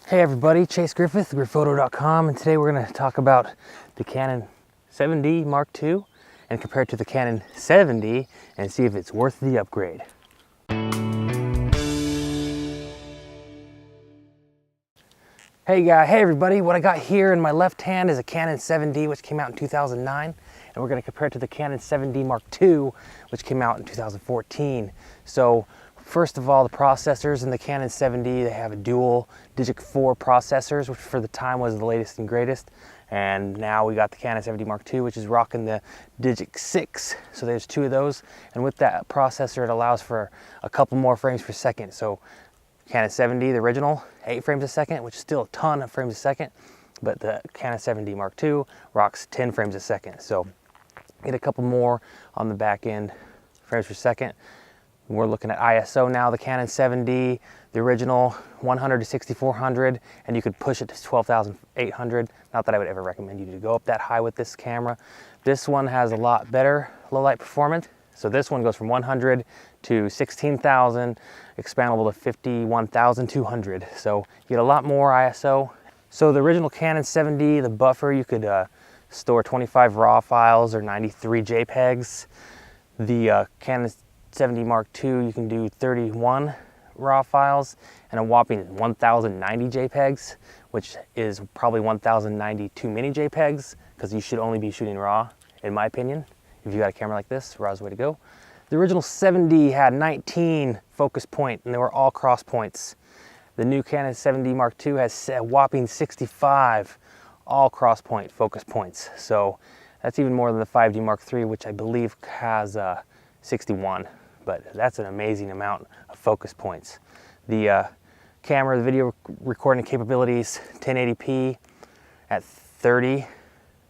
Hey everybody, Chase Griffith, griffphoto.com, and today we're going to talk about the Canon 7D Mark II and compare it to the Canon 7D and see if it's worth the upgrade. Hey everybody, what I got here in my left hand is a Canon 7D which came out in 2009, and we're going to compare it to the Canon 7D Mark II which came out in 2014. So first of all, the processors in the Canon 7D, they have a dual Digic 4 processors, which for the time was the latest and greatest. And now we got the Canon 7D Mark II, which is rocking the Digic 6. So there's two of those. And with that processor, it allows for a couple more frames per second. So Canon 7D, the original, 8 frames a second, which is still a ton of frames a second. But the Canon 7D Mark II rocks 10 frames a second. So get a couple more on the back end frames per second. We're looking at ISO now, the Canon 7D, the original 100 to 6400, and you could push it to 12,800. Not that I would ever recommend you to go up that high with this camera. This one has a lot better low light performance. So this one goes from 100 to 16,000, expandable to 51,200. So you get a lot more ISO. So the original Canon 7D, the buffer, you could store 25 RAW files or 93 JPEGs. The Canon 7D Mark II, you can do 31 RAW files and a whopping 1,090 JPEGs, which is probably 1,090 too many JPEGs, because you should only be shooting RAW, in my opinion. If you got a camera like this, RAW's the way to go. The original 7D had 19 focus point, and they were all cross points. The new Canon 7D Mark II has a whopping 65 all cross point focus points. So that's even more than the 5D Mark III, which I believe has 61. But that's an amazing amount of focus points. The camera, the video recording capabilities, 1080p at 30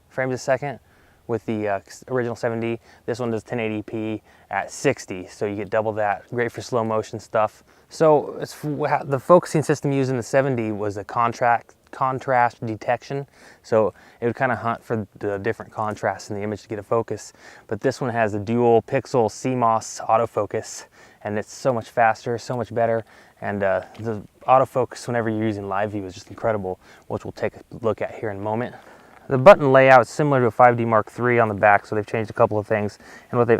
frames a second with the original 7D. This one does 1080p at 60, so you get double that. Great for slow motion stuff. So the focusing system used in the 7D was a contrast detection, so it would kind of hunt for the different contrasts in the image to get a focus. But this one has a dual pixel CMOS autofocus, and it's so much faster, so much better, and the autofocus whenever you're using live view is just incredible, which we'll take a look at here in a moment. The button layout is similar to a 5D Mark III on the back, so they've changed a couple of things. And what they've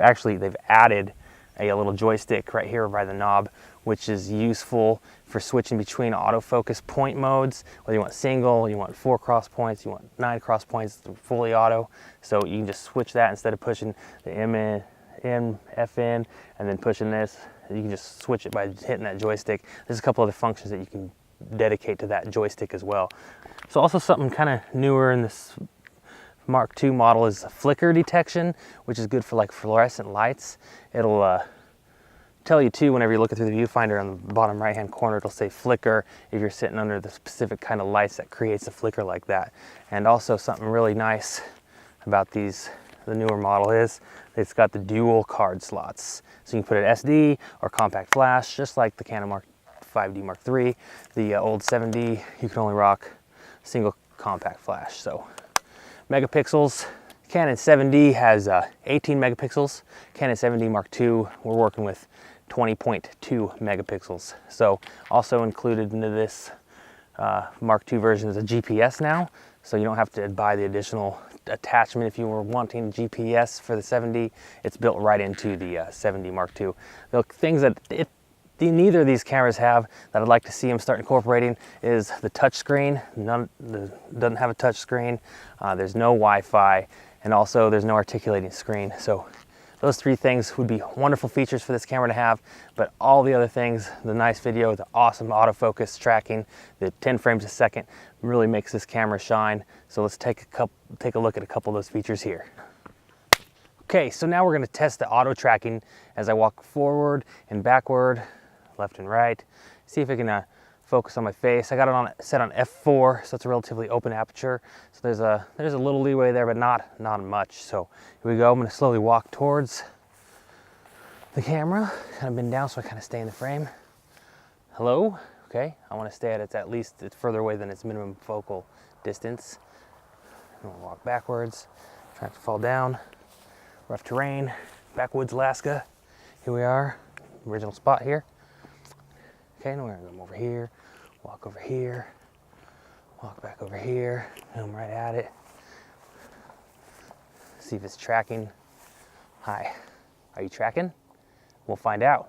added a little joystick right here by the knob, which is useful for switching between autofocus point modes, whether you want single, you want 4 cross points, you want 9 cross points, fully auto. So you can just switch that instead of pushing the M in, F in, and then pushing this. You can just switch it by hitting that joystick. There's a couple other functions that you can dedicate to that joystick as well. So also something kind of newer in this Mark II model is flicker detection, which is good for like fluorescent lights. It'll tell you too, whenever you're looking through the viewfinder on the bottom right hand corner, it'll say flicker if you're sitting under the specific kind of lights that creates a flicker like that. And also something really nice about the newer model is it's got the dual card slots. So you can put an SD or compact flash, just like the Canon 5D Mark III. The old 7D, you can only rock single compact flash. So megapixels, Canon 7D has 18 megapixels. Canon 7D Mark II, we're working with 20.2 megapixels. So also included into this Mark II version is a GPS now, so you don't have to buy the additional attachment if you were wanting GPS for the 7D. It's built right into the 7D Mark II. The things that neither of these cameras have that I'd like to see them start incorporating is the touch screen. None doesn't have a touch screen. There's no Wi-Fi, and also there's no articulating screen. So those 3 things would be wonderful features for this camera to have, but all the other things, the nice video, the awesome autofocus tracking, the 10 frames a second, really makes this camera shine. So let's take a look at a couple of those features here. Okay, so now we're going to test the auto tracking as I walk forward and backward, left and right. See if I can focus on my face. I got it set on f4, so it's a relatively open aperture. So there's a little leeway there, but not much. So here we go. I'm going to slowly walk towards the camera. Kind of bend down so I kind of stay in the frame. Hello. Okay. I want to stay at least it's further away than its minimum focal distance. I'm going to walk backwards. Try not to fall down. Rough terrain. Backwoods, Alaska. Here we are. Original spot here. Okay, now we're gonna come over here, walk over here, Walk back over here, zoom right at it. See if it's tracking. Hi, are you tracking? We'll find out.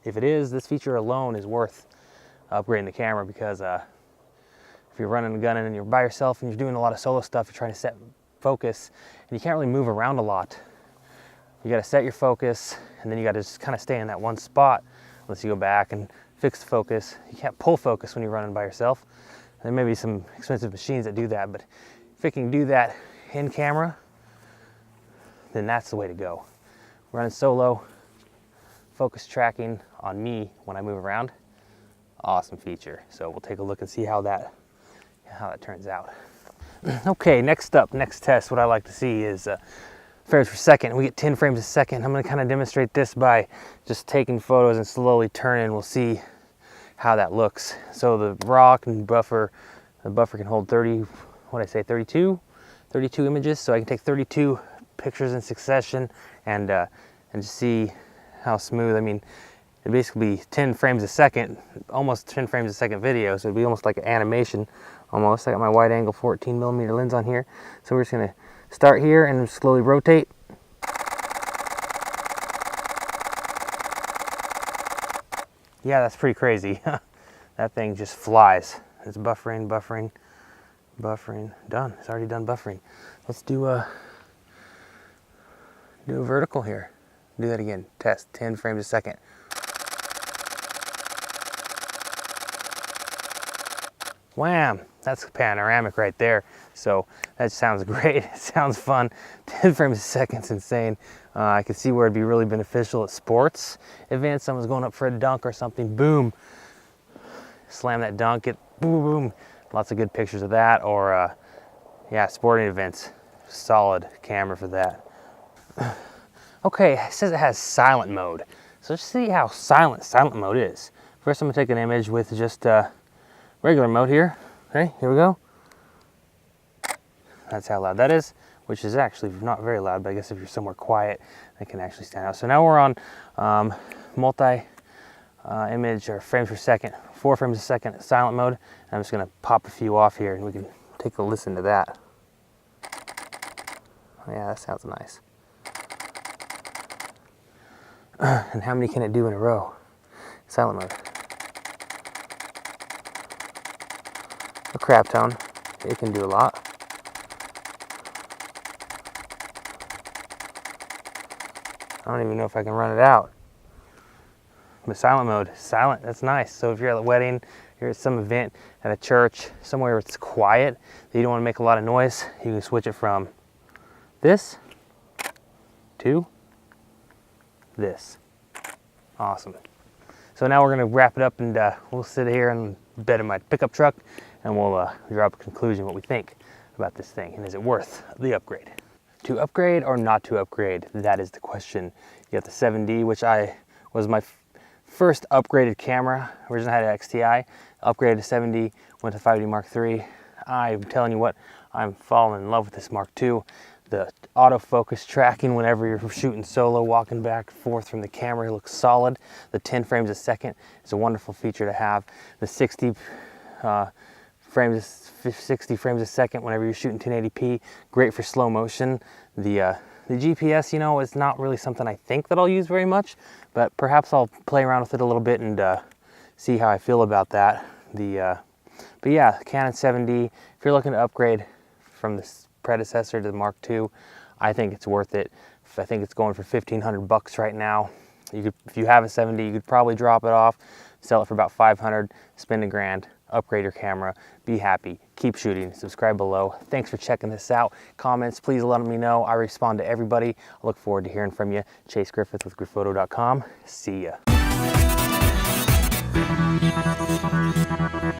If it is, this feature alone is worth upgrading the camera, because if you're running and gunning and you're by yourself and you're doing a lot of solo stuff, you're trying to set focus and you can't really move around a lot. You got to set your focus, and then you got to just kind of stay in that one spot unless you go back and fix the focus. You can't pull focus when you're running by yourself. There may be some expensive machines that do that, but if it can do that in camera, then that's the way to go. Running solo, focus tracking on me when I move around, awesome feature. So we'll take a look and see how that turns out. Okay, next test, what I like to see is frames per second. We get 10 frames a second. I'm going to kind of demonstrate this by just taking photos and slowly turning. We'll see how that looks. So the raw can buffer, the buffer can hold 32 images. So I can take 32 pictures in succession and just see how smooth. I mean, it'd basically be 10 frames a second, almost 10 frames a second video. So it'd be almost like an animation, almost. I got my wide angle 14mm lens on here. So we're just gonna start here and slowly rotate. Yeah, that's pretty crazy. That thing just flies. It's buffering, buffering, buffering. Done. It's already done buffering. Let's do a vertical here. Do that again. Test 10 frames a second. Wham! That's panoramic right there. So that sounds great. It sounds fun. 10 frames a second is insane. I can see where it'd be really beneficial at sports events. Someone's going up for a dunk or something. Boom! Slam that dunk. Get boom, boom. Lots of good pictures of that. Or yeah, sporting events. Solid camera for that. Okay, it says it has silent mode. So let's see how silent mode is. First, I'm gonna take an image with just regular mode here. Okay, here we go. That's how loud that is, which is actually not very loud, but I guess if you're somewhere quiet, it can actually stand out. So now we're on multi-image or frames per second, 4 frames a second, silent mode. And I'm just gonna pop a few off here and we can take a listen to that. Oh, yeah, that sounds nice. And how many can it do in a row? Silent mode. A crap tone. It can do a lot. I don't even know if I can run it out. But silent mode, silent, that's nice. So if you're at a wedding, you're at some event, at a church, somewhere where it's quiet, that you don't want to make a lot of noise, you can switch it from this to this. Awesome. So now we're gonna wrap it up and we'll sit here in the bed of my pickup truck and we'll drop a conclusion what we think about this thing and is it worth the upgrade. To upgrade or not to upgrade, that is the question. You got the 7D, which was my first upgraded camera. Originally I had an XTI, upgraded to 7D, went to 5D Mark III. I'm telling you what, I'm falling in love with this Mark II. The autofocus tracking whenever you're shooting solo, walking back and forth from the camera, it looks solid. The 10 frames a second is a wonderful feature to have. The 60 frames a second whenever you're shooting 1080p, great for slow motion. The GPS, you know, is not really something I think that I'll use very much, but perhaps I'll play around with it a little bit and see how I feel about that. But yeah, Canon 7D, if you're looking to upgrade from the predecessor to the Mark II, I think it's worth it. I think it's going for $1,500 right now. If you have a 7D, you could probably drop it off, sell it for about $500, spend $1,000, upgrade your camera, be happy, keep shooting, subscribe below. Thanks for checking this out. Comments, please let me know. I respond to everybody. I look forward to hearing from you. Chase Griffith with Griffphoto.com. See ya.